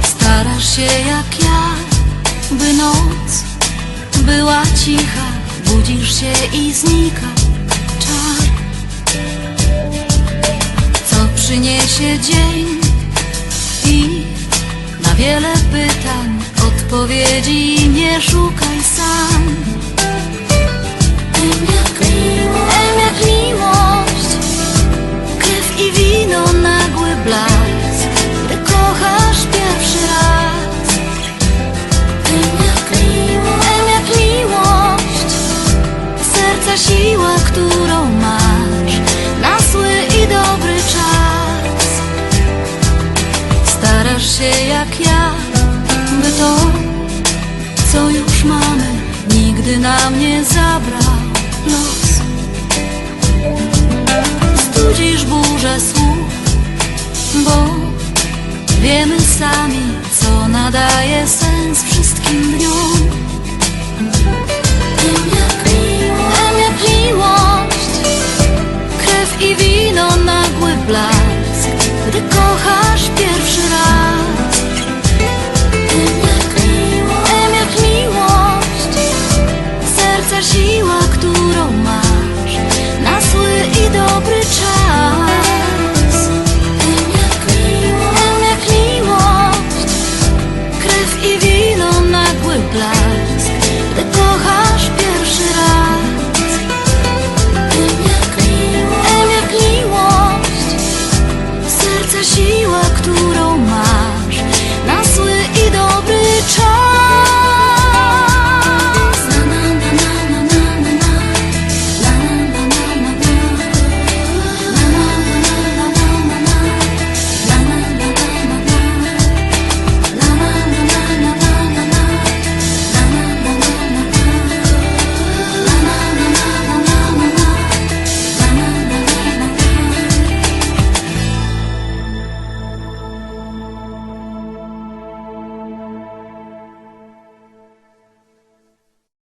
Starasz się jak ja, by noc była cicha. Budzisz się i znika czar. Co przyniesie dzień? I na wiele pytań odpowiedzi nie szukaj sam. M jak miłość, krew i wino, nagły blask, gdy kochasz pierwszy raz. M jak miłość, serca siła, którą masz na zły i dobry czas. Starasz się jak ja, by to, co już mamy, nigdy nam nie zabrał los. Studzisz burzę słów, bo wiemy sami, co nadaje sens.